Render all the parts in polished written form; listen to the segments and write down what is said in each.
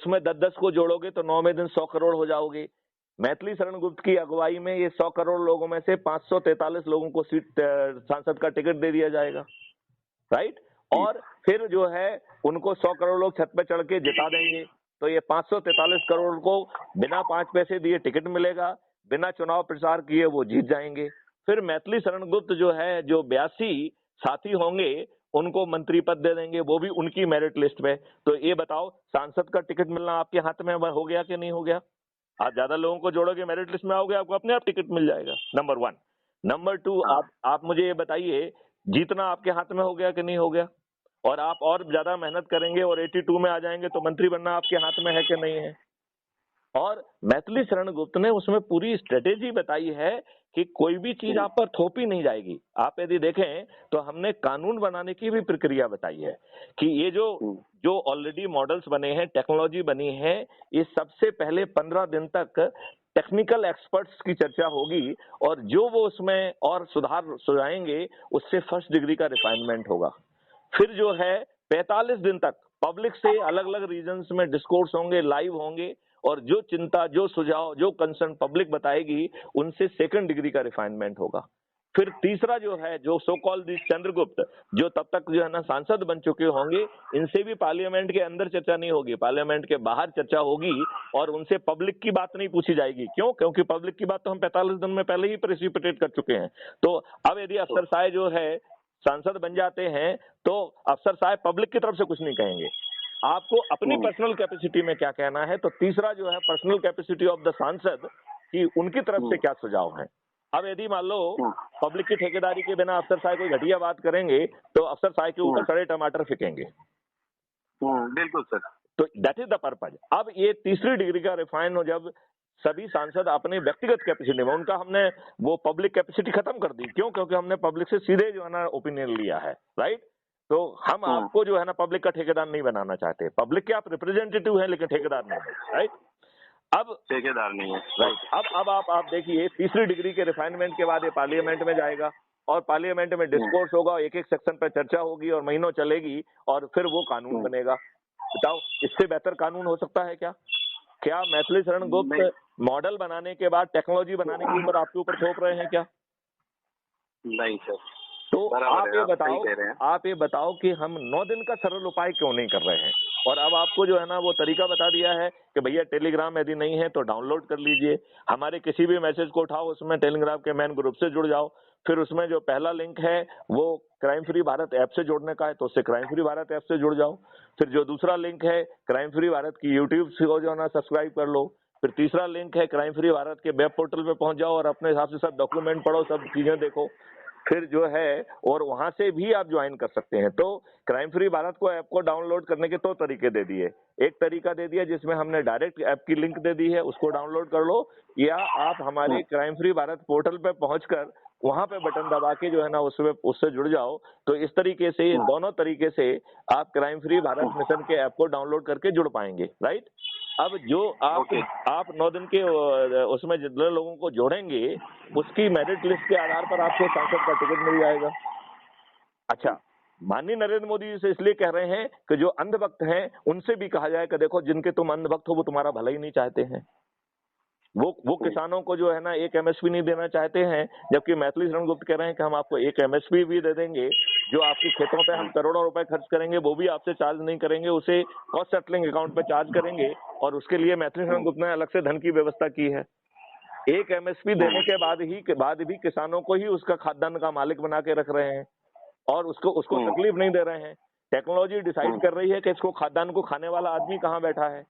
उसमें 10-10 को जोड़ोगे तो 9वें दिन 100 करोड़ हो जाओगे। मैथिली शरण गुप्त की अगुवाई में ये 100 करोड़ लोगों में से 543 लोगों को सीट सांसद का टिकट दे दिया जाएगा, राइट। और फिर जो है उनको 100 करोड़ लोग छत पे चढ़ के जिता देंगे, तो ये 543 करोड़ को बिना 5 पैसे दिए टिकट मिलेगा, बिना चुनाव प्रचार किए वो जीत जाएंगे। फिर मैथिली शरण गुप्त जो है, जो 82 साथी होंगे उनको मंत्री पद दे देंगे, वो भी उनकी मेरिट लिस्ट में। तो ये बताओ, सांसद का टिकट मिलना आपके हाथ में हो गया कि नहीं हो गया? आप ज्यादा लोगों को जोड़ोगे, मेरिट लिस्ट में आओगे, आपको अपने आप टिकट मिल जाएगा, नंबर 1। नंबर 2, आप मुझे ये बताइए, जीतना आपके हाथ में हो गया कि नहीं हो गया? और आप और ज्यादा मेहनत करेंगे और 82 में आ जाएंगे तो मंत्री बनना आपके हाथ में है कि नहीं है? और मैथिली शरण गुप्त ने उसमें पूरी स्ट्रेटेजी बताई है कि कोई भी चीज आप पर थोपी नहीं जाएगी। आप यदि देखें तो हमने कानून बनाने की भी प्रक्रिया बताई है कि ये जो ऑलरेडी मॉडल्स बने हैं, टेक्नोलॉजी बनी है, ये सबसे पहले 15 दिन तक टेक्निकल एक्सपर्ट्स की चर्चा होगी और जो वो उसमें और सुधार सुझाएंगे उससे फर्स्ट डिग्री का रिफाइनमेंट होगा। फिर जो है 45 दिन तक पब्लिक से अलग अलग रीजन्स में डिस्कोर्स होंगे, लाइव होंगे, और जो चिंता, जो सुझाव, जो कंसर्न पब्लिक बताएगी उनसे सेकंड डिग्री का रिफाइनमेंट होगा। फिर तीसरा जो है, जो सो कॉल्ड चंद्रगुप्त, जो तब तक जो है ना सांसद बन चुके होंगे, इनसे भी पार्लियामेंट के अंदर चर्चा नहीं होगी, पार्लियामेंट के बाहर चर्चा होगी और उनसे पब्लिक की बात नहीं पूछी जाएगी। क्यों? क्योंकि पब्लिक की बात तो हम 45 दिन में पहले ही प्रेसिपिटेट कर चुके हैं। तो अब यदि अफसर साहब जो है सांसद बन जाते हैं तो अफसर साहब पब्लिक की तरफ से कुछ नहीं कहेंगे, आपको अपनी पर्सनल कैपेसिटी में क्या कहना है। तो तीसरा जो है पर्सनल कैपेसिटी ऑफ द सांसद कि उनकी तरफ से क्या सुझाव है। अब यदि मान लो पब्लिक की ठेकेदारी के बिना अफसर साहब कोई घटिया बात करेंगे तो अफसर साहब के ऊपर सड़े टमाटर फेंकेंगे। बिल्कुल सर। तो दैट इज द पर्पज। अब ये तीसरी डिग्री का रिफाइन हो, जब सभी सांसद अपने व्यक्तिगत कैपेसिटी में, उनका हमने वो पब्लिक कैपेसिटी खत्म कर दी। क्यों? क्योंकि हमने पब्लिक से सीधे जो है ना ओपिनियन लिया है, राइट। तो हम आपको जो है ना पब्लिक का ठेकेदार नहीं बनाना चाहते। पब्लिक के आप रिप्रेजेंटेटिव हैं लेकिन ठेकेदार नहीं है, राइट। अब ठेकेदार नहीं है, राइट। अब आप देखिए, तीसरी डिग्री के रिफाइनमेंट के बाद ये पार्लियामेंट में जाएगा और पार्लियामेंट में डिस्कोर्स होगा, एक एक सेक्शन पर चर्चा होगी और महीनों चलेगी और फिर वो कानून बनेगा। बताओ, इससे बेहतर कानून हो सकता है क्या? क्या मैथिली शरण गुप्त मॉडल बनाने के बाद टेक्नोलॉजी बनाने के ऊपर आपके ऊपर थोप रहे हैं क्या? नहीं सर। तो आप ये बताओ कि हम 9 दिन का सरल उपाय क्यों नहीं कर रहे हैं? और अब आपको जो है ना वो तरीका बता दिया है कि भैया टेलीग्राम यदि नहीं है तो डाउनलोड कर लीजिए, हमारे किसी भी मैसेज को उठाओ, उसमें टेलीग्राम के मेन ग्रुप से जुड़ जाओ। फिर उसमें जो पहला लिंक है वो क्राइम फ्री भारत ऐप से जोड़ने का है, तो उससे क्राइम फ्री भारत ऐप से जुड़ जाओ। फिर जो दूसरा लिंक है क्राइम फ्री भारत की यूट्यूब से जो है ना सब्सक्राइब कर लो। फिर तीसरा लिंक है क्राइम फ्री भारत के वेब पोर्टल पे पहुंच जाओ और अपने हिसाब से सब डॉक्यूमेंट पढ़ो, सब चीजें देखो। फिर जो है और वहां से भी आप ज्वाइन कर सकते हैं। तो क्राइम फ्री भारत को ऐप को डाउनलोड करने के 2 तरीके दे दिए। एक तरीका दे दिया जिसमें हमने डायरेक्ट ऐप की लिंक दे दी है, उसको डाउनलोड कर लो, या आप हमारे क्राइम फ्री भारत पोर्टल पे पहुंचकर वहां पे बटन दबा के जो है ना उससे जुड़ जाओ। तो इस तरीके से, दोनों तरीके से आप क्राइम फ्री भारत मिशन के ऐप को डाउनलोड करके जुड़ पाएंगे, राइट। अब जो आप 9 दिन के उसमें जितने लोगों को जोड़ेंगे उसकी मेरिट लिस्ट के आधार पर आपको सांसद का टिकट मिल जाएगा। अच्छा, माननीय नरेंद्र मोदी जी से इसलिए कह रहे हैं कि जो अंधभक्त हैं उनसे भी कहा जाए कि देखो, जिनके तुम अंधभक्त हो वो तुम्हारा भला ही नहीं चाहते हैं। वो किसानों को जो है ना 1 MSP नहीं देना चाहते हैं, जबकि मैथिली शरण गुप्त कह रहे हैं कि हम आपको 1 MSP भी दे देंगे। जो आपके खेतों पे हम करोड़ों रुपए खर्च करेंगे वो भी आपसे चार्ज नहीं करेंगे, उसे कॉस्ट सेटलिंग अकाउंट पे चार्ज करेंगे और उसके लिए मैथिली शरण गुप्त ने अलग से धन की व्यवस्था की है। 1 MSP देने के बाद भी किसानों को ही उसका खाद्यान्न का मालिक बना के रख रहे हैं और उसको तकलीफ नहीं दे रहे हैं। टेक्नोलॉजी डिसाइड कर रही है कि इसको खाद्यान्न को खाने वाला आदमी कहाँ बैठा है,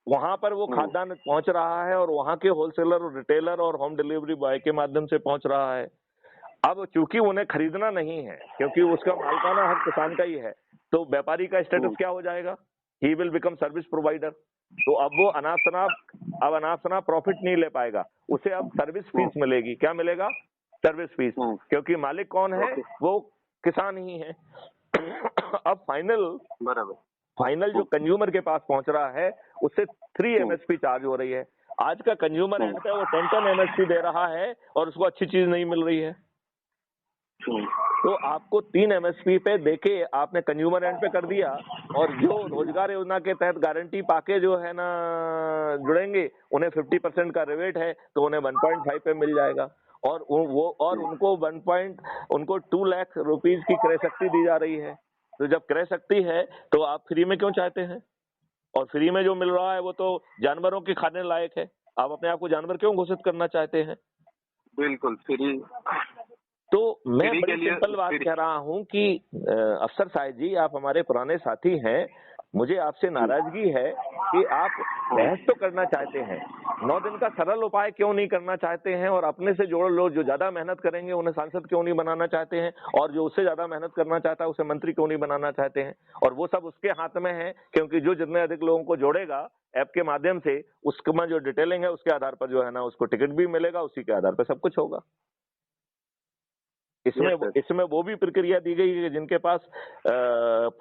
वहां पर वो खाद्यान्न पहुंच रहा है और वहां के होलसेलर, रिटेलर और होम डिलीवरी बॉय के माध्यम से पहुंच रहा है। अब चूंकि उन्हें खरीदना नहीं है, क्योंकि उसका मालिकाना हक किसान का ही है, तो व्यापारी का स्टेटस क्या हो जाएगा? He will become service provider. तो अब वो अनाप शनाप प्रॉफिट नहीं ले पाएगा, उसे अब सर्विस फीस मिलेगी। क्या मिलेगा? Service fees. क्योंकि मालिक कौन है? वो किसान ही है। अब फाइनल जो कंज्यूमर के पास पहुंच रहा है उससे 3 MSP चार्ज हो रही है। आज का कंज्यूमर है वो 10 MSP दे रहा है और उसको अच्छी चीज नहीं मिल रही है। तो आपको 3 एमएसपी पे देके आपने कंज्यूमर एंड पे कर दिया, और जो रोजगार योजना के तहत गारंटी पाके जो है ना जुड़ेंगे, उन्हें 50% का रिबेट है, तो उन्हें 1.5 पे मिल जाएगा। और उनको 2 लाख रुपीज की क्रय शक्ति दी जा रही है। तो जब क्रय शक्ति है तो आप फ्री में क्यों चाहते हैं? और फ्री में जो मिल रहा है वो तो जानवरों के खाने लायक है। आप अपने आप को जानवर क्यों घोषित करना चाहते हैं? बिल्कुल फ्री। तो मैं फ्री बड़ी के लिए सिंपल बात कह रहा हूं कि अफसर साहिब जी, आप हमारे पुराने साथी हैं, मुझे आपसे नाराजगी है कि आप बहस तो करना चाहते हैं, 9 दिन का सरल उपाय क्यों नहीं करना चाहते हैं, और अपने से जोड़ लो, जो ज्यादा मेहनत करेंगे उन्हें सांसद क्यों नहीं बनाना चाहते हैं, और जो उससे ज्यादा मेहनत करना चाहता है उसे मंत्री क्यों नहीं बनाना चाहते हैं। और वो सब उसके हाथ में है, क्योंकि जो जितने अधिक लोगों को जोड़ेगा ऐप के माध्यम से, उसमें जो डिटेलिंग है उसके आधार पर जो है ना उसको टिकट भी मिलेगा, उसी के आधार पर सब कुछ होगा। इसमें वो भी प्रक्रिया दी गई है कि जिनके पास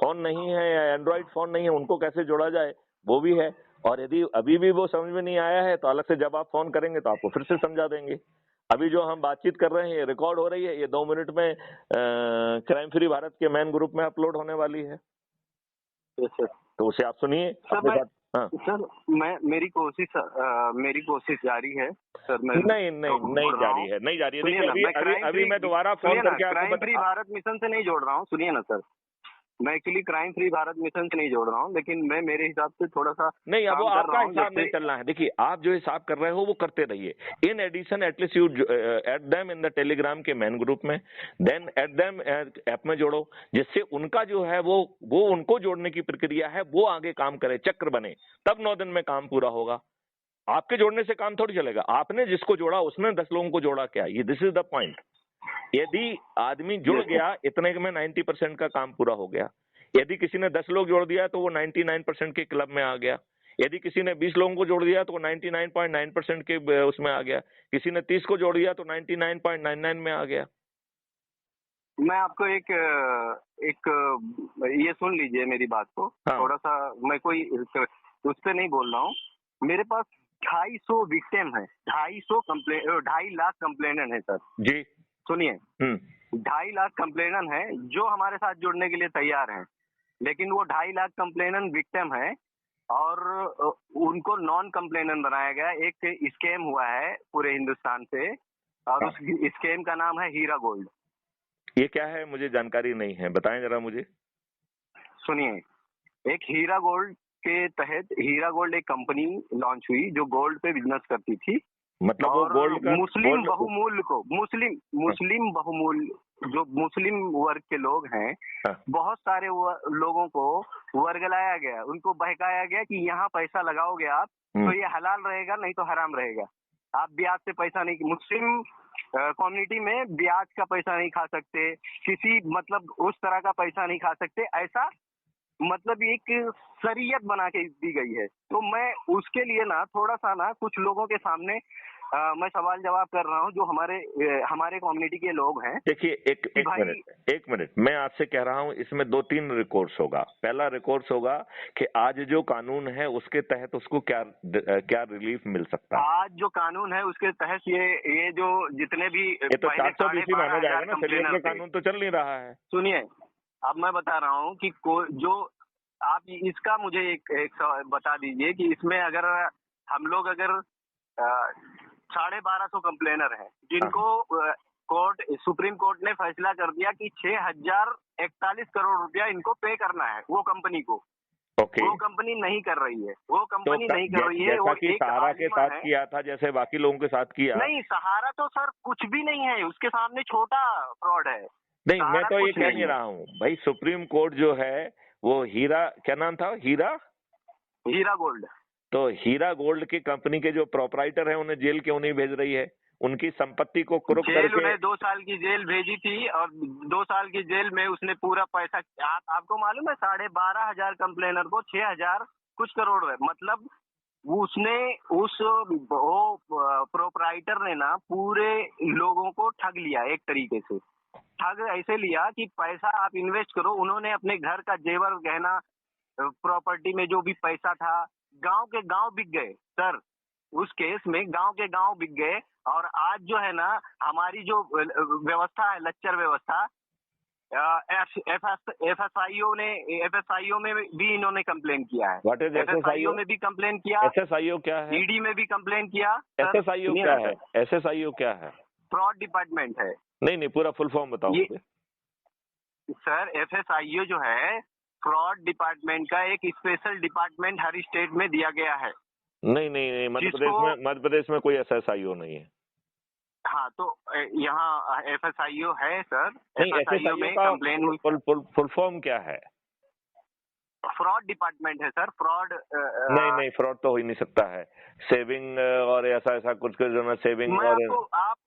फोन नहीं है या एंड्रॉइड फोन नहीं है, उनको कैसे जोड़ा जाए, वो भी है। और यदि अभी भी वो समझ में नहीं आया है तो अलग से जब आप फोन करेंगे तो आपको फिर से समझा देंगे। अभी जो हम बातचीत कर रहे हैं ये रिकॉर्ड हो रही है, ये 2 मिनट में क्राइम फ्री भारत के मैन ग्रुप में अपलोड होने वाली है। तो उसे आप सुनिए अपने साथ। हाँ सर, मेरी कोशिश जारी है सर। मैं नहीं जारी है, नहीं जारी है। सुनिए देखिए अभी मैं दोबारा फोन करके आपको क्राइम फ्री भारत मिशन से नहीं जोड़ रहा हूँ, सुनिए ना सर। मैं actually crime free Bharat mission से नहीं जोड़ रहा हूँ, लेकिन मैं मेरे हिसाब से थोड़ा सा नहीं, अब वो काम कर आपका रहा हूँ। हिसाब नहीं चलना है। देखिए आप जो हिसाब कर रहे हो वो करते रहिए। In addition at least you add them in the Telegram के मैन ग्रुप में, देन एड देम ऐप में जोड़ो, जिससे उनका जो है वो उनको जोड़ने की प्रक्रिया है, वो आगे काम करे, चक्र बने, तब 9 दिन में काम पूरा होगा। आपके जोड़ने से काम थोड़ी चलेगा। आपने जिसको जोड़ा उसने 10 लोगों को जोड़ा क्या, ये दिस इज द पॉइंट। यदि आदमी जुड़ गया इतने में 90% का काम पूरा हो गया। यदि किसी ने 10 लोग जोड़ दिया तो वो 99% के क्लब में आ गया। यदि किसी ने 20 लोगों को जोड़ दिया तो वो 99.9% के उसमें आ गया। किसी ने 30 को जोड़ दिया तो 99.99 में आ गया। मैं आपको एक ये सुन लीजिए मेरी बात को। हाँ। थोड़ा सा मैं कोई उस पर नहीं बोल रहा हूँ। मेरे पास 250 विक्टिम है, 2.5 लाख कंप्लेनेंट है सर जी। सुनिए, 2.5 लाख कंप्लेनेंट है जो हमारे साथ जुड़ने के लिए तैयार हैं, लेकिन वो 2.5 लाख कंप्लेनेंट विक्टिम है और उनको नॉन कंप्लेनेंट बनाया गया। एक स्कैम हुआ है पूरे हिंदुस्तान से और उस स्कैम का नाम है हीरा गोल्ड। ये क्या है मुझे जानकारी नहीं है, बताएं जरा मुझे। सुनिए, एक हीरा गोल्ड के तहत हीरा गोल्ड एक कंपनी लॉन्च हुई जो गोल्ड पे बिजनेस करती थी। मतलब वो गोल्ड का मुस्लिम बहुमूल्य को मुस्लिम बहुमूल्य जो मुस्लिम वर्ग के लोग हैं, बहुत सारे लोगों को वर्गलाया गया, उनको बहकाया गया कि यहाँ पैसा लगाओगे आप तो ये हलाल रहेगा, नहीं तो हराम रहेगा। आप ब्याज से पैसा नहीं, मुस्लिम कम्युनिटी में ब्याज का पैसा नहीं खा सकते, किसी मतलब उस तरह का पैसा नहीं खा सकते, ऐसा मतलब एक शरीयत बना के दी गई है। तो मैं उसके लिए ना थोड़ा सा ना कुछ लोगों के सामने मैं सवाल जवाब कर रहा हूँ जो हमारे कम्युनिटी के लोग हैं। देखिए एक मिनट मैं आपसे कह रहा हूँ, इसमें 2-3 रिकॉर्ड्स होगा। पहला रिकॉर्ड्स होगा कि आज जो कानून है उसके तहत उसको क्या रिलीफ मिल सकता है। आज जो कानून है उसके तहत ये जो जितने भी ये तो 420 में आने जाएगा ना, शरीयत में कानून तो चल नहीं रहा है। सुनिए, अब मैं बता रहा हूँ कि जो आप इसका मुझे एक बता दीजिए कि इसमें अगर हम लोग अगर 1250 कंप्लेनर हैं जिनको सुप्रीम कोर्ट ने फैसला कर दिया कि 6041 करोड़ रुपया इनको पे करना है वो कंपनी को। वो कंपनी नहीं कर रही है, नहीं कर रही है। जैसा कि सहारा के साथ किया था, जैसे बाकी लोगों के साथ किया। नहीं, सहारा तो सर कुछ भी नहीं है, उसके सामने छोटा फ्रॉड है। नहीं, मैं तो ये कह नहीं रहा हूँ भाई, सुप्रीम कोर्ट जो है वो हीरा, क्या नाम था, हीरा गोल्ड। तो हीरा गोल्ड की कंपनी के जो प्रोपराइटर है उन्हें जेल क्यों नहीं भेज रही है? उनकी संपत्ति को कुर्क करके उन्हें 2 साल की जेल भेजी थी और 2 साल की जेल में उसने पूरा पैसा, आपको मालूम है 12,500 कंप्लेनर को 6,000 कुछ करोड़ है, मतलब उसने उस प्रोपराइटर ने ना पूरे लोगों को ठग लिया। एक तरीके से ठग ऐसे लिया कि पैसा आप इन्वेस्ट करो। उन्होंने अपने घर का जेवर गहना प्रॉपर्टी में जो भी पैसा था, गांव के गांव बिक गए सर। उस केस में गांव के गांव बिक गए। और आज जो है ना हमारी जो व्यवस्था है, लच्चर व्यवस्था, एफएसआईओ में भी इन्होंने कंप्लेन किया है। व्हाट इज एफएसआईओ में भी कंप्लेन किया, एसएसआईओ क्या है? ईडी में भी कंप्लेन किया। एसएसआईओ क्या है? एसएसआईओ क्या है? फ्रॉड डिपार्टमेंट है। नहीं, पूरा फुल फॉर्म बताओ मुझे। सर एफएसआईओ जो है फ्रॉड डिपार्टमेंट का एक स्पेशल डिपार्टमेंट हर स्टेट में दिया गया है। नहीं, मध्य प्रदेश में कोई एसएसआईओ नहीं है। हाँ, तो यहाँ एफएसआईओ है सर। एफएसआईओ में कंप्लेन हुई। फुल फॉर्म क्या है? फ्रॉड डिपार्टमेंट है सर। फ्रॉड नहीं, फ्रॉड तो हो ही नहीं सकता है। सेविंग और ऐसा कुछ जो ना सेविंग। मैं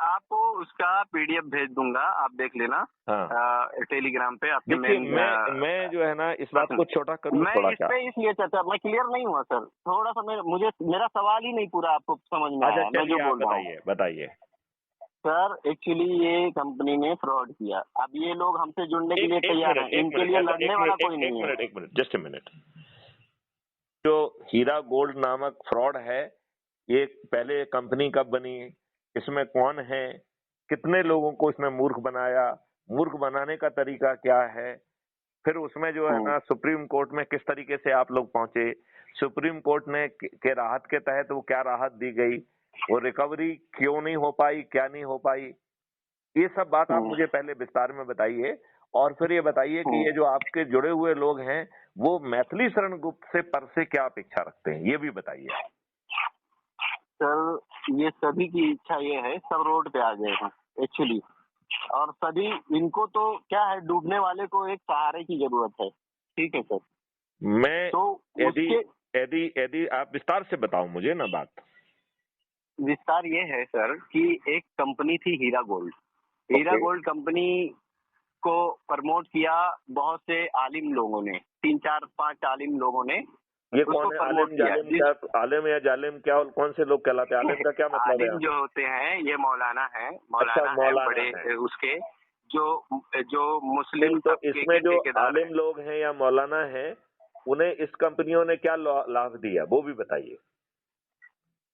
आपको उसका पीडीएफ भेज दूंगा, आप देख लेना। हाँ। टेलीग्राम पे आपके। मैं जो है ना इस बात को छोटा करूँ थोड़ा सा। मैं इसलिए चाचा मैं क्लियर नहीं हुआ सर, थोड़ा सा मेरा सवाल ही नहीं पूरा आपको समझ में आया। मैं जो बोल रहा हूँ बताइए सर। एक्चुअली ये कंपनी ने फ्रॉड किया। अब ये लोग हमसे जुड़ने के लिए तैयार हैं, इनके लिए लड़ने वाला कोई नहीं है। एक मिनट, जस्ट ए मिनट। जो हीरा गोल्ड नामक फ्रॉड है, ये पहले कंपनी कब बनी, इसमें कौन है, कितने लोगों को इसमें मूर्ख बनाया, मूर्ख बनाने का तरीका क्या है, फिर उसमें जो है ना सुप्रीम कोर्ट में किस तरीके से आप लोग पहुंचे, सुप्रीम कोर्ट ने के राहत के तहत वो क्या राहत दी गई, वो रिकवरी क्यों नहीं हो पाई, क्या नहीं हो पाई, ये सब बात आप मुझे पहले विस्तार में बताइए। और फिर ये बताइए कि ये जो आपके जुड़े हुए लोग हैं वो मैथिली शरण गुप्त से पर से क्या अपेक्षा रखते हैं, ये भी बताइए। सर ये सभी की इच्छा ये है, सब रोड पे आ गए हैं एक्चुअली, और सभी इनको तो क्या है, डूबने वाले को एक सहारे की जरूरत है। ठीक है सर। मैं तो यदि आप विस्तार से बताओ मुझे ना बात। विस्तार ये है सर कि एक कंपनी थी हीरा गोल्ड। हीरा गोल्ड कंपनी को प्रमोट किया बहुत से आलिम लोगों ने, 3, 4, 5 आलिम लोगों ने। ये कौन है आलिम या जालिम, क्या कौन से लोग कहलाते हैं? आलिम का क्या मतलब है? आलिम जो होते हैं ये मौलाना है। मौलाना है बड़े उसके जो मुस्लिम। तो इसमें जो आलिम लोग हैं या मौलाना हैं, उन्हें इस कंपनियों ने क्या लाभ दिया वो भी बताइए।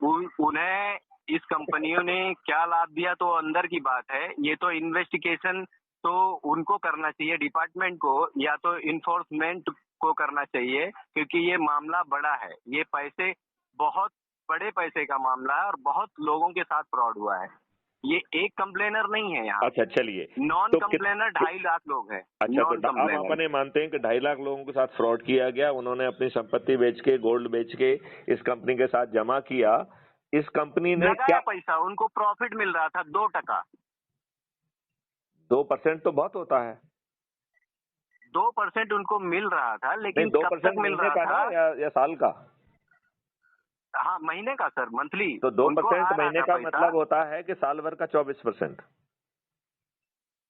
उन्हें इस कंपनियों ने क्या लाभ दिया तो अंदर की बात है। ये तो इन्वेस्टिगेशन तो उनको करना चाहिए, डिपार्टमेंट को, या तो इन्फोर्समेंट को करना चाहिए, क्योंकि ये मामला बड़ा है। ये बहुत बड़े पैसे का मामला है और बहुत लोगों के साथ फ्रॉड हुआ है। ये एक कंप्लेनर नहीं है यहाँ। अच्छा चलिए, नॉन कंप्लेनर 2.5 लाख लोग हैं। अच्छा, तो आप अपने मानते हैं कि 2.5 लाख लोगों के साथ फ्रॉड किया गया, उन्होंने अपनी संपत्ति बेच के, गोल्ड बेच के इस कंपनी के साथ जमा किया। इस कंपनी ने क्या पैसा, उनको प्रॉफिट मिल रहा था 2%। 2% तो बहुत होता है। 2% उनको मिल रहा था, लेकिन 2% मिल रहा था या साल का? हाँ, महीने का सर, मंथली। तो 2% महीने का मतलब होता है कि साल भर का 24%।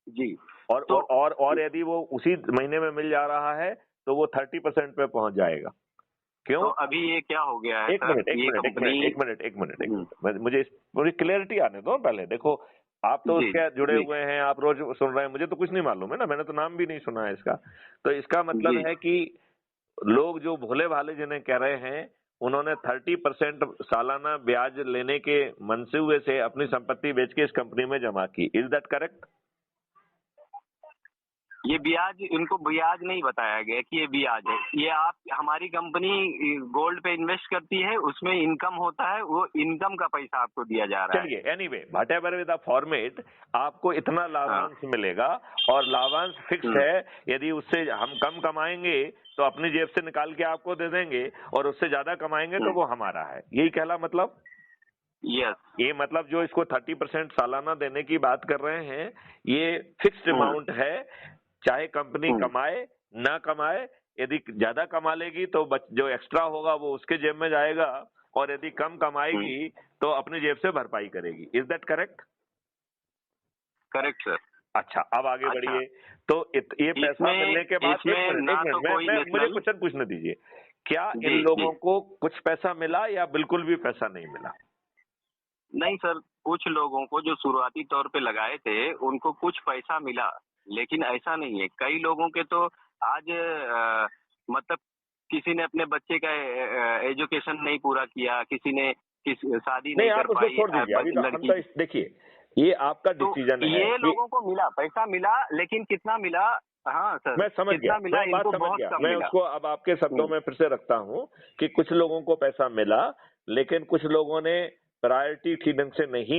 जी। और यदि वो उसी महीने में मिल जा रहा है तो वो 30% पे पहुंच जाएगा। क्यों? तो अभी ये क्या हो गया है? एक मिनट, मुझे क्लियरिटी आने दो पहले। देखो, आप तो उसके जुड़े हुए हैं, आप रोज सुन रहे हैं, मुझे तो कुछ नहीं मालूम है ना, मैंने तो नाम भी नहीं सुना है इसका। तो इसका मतलब है कि लोग जो भोले भाले जिन्हें कह रहे हैं, उन्होंने 30% सालाना ब्याज लेने के मंसूबे से अपनी संपत्ति बेच के इस कंपनी में जमा की। Is that correct? ये ब्याज, इनको ब्याज नहीं बताया गया कि ये ब्याज है। ये आप हमारी कंपनी गोल्ड पे इन्वेस्ट करती है, उसमें इनकम होता है, वो इनकम का पैसा आपको दिया जा रहा है। चलिए, anyway, whatever with the format, आपको इतना लाभांश मिलेगा और लाभांश फिक्स है। यदि उससे हम कम कमाएंगे तो अपनी जेब से निकाल के आपको दे देंगे, और उससे ज्यादा कमाएंगे तो वो हमारा है। यही कहला मतलब? यस। ये मतलब जो इसको 30% सालाना देने की बात कर रहे हैं, ये फिक्स्ड अमाउंट है, चाहे कंपनी कमाए ना कमाए। यदि ज्यादा कमा लेगी तो जो एक्स्ट्रा होगा वो उसके जेब में जाएगा, और यदि कम कमाएगी तो अपनी जेब से भरपाई करेगी। Is that correct? Correct sir. अच्छा, अब आगे बढ़िए। तो ये पैसा मिलने के बाद मुझे क्वेश्चन पूछने दीजिए, क्या इन लोगों को कुछ पैसा मिला या बिल्कुल भी पैसा नहीं मिला? नहीं सर, कुछ लोगों को जो शुरुआती तौर पे लगाए थे उनको कुछ पैसा मिला, लेकिन ऐसा नहीं है। कई लोगों के तो आज मतलब किसी ने अपने बच्चे का एजुकेशन नहीं पूरा किया, किसी ने शादी नहीं कर पाई। छोड़ दीजिए अभी। तो देखिए, ये आपका डिसीजन है। ये लोगों को मिला, पैसा मिला, लेकिन कितना मिला? हाँ सर, मैं समझ गया, मिला, मैं बात समझ गया। मैं उसको अब आपके शब्दों में फिर से रखता हूँ कि कुछ लोगों को पैसा मिला, लेकिन कुछ लोगों ने प्रायोरिटी ठीक ढंग से नहीं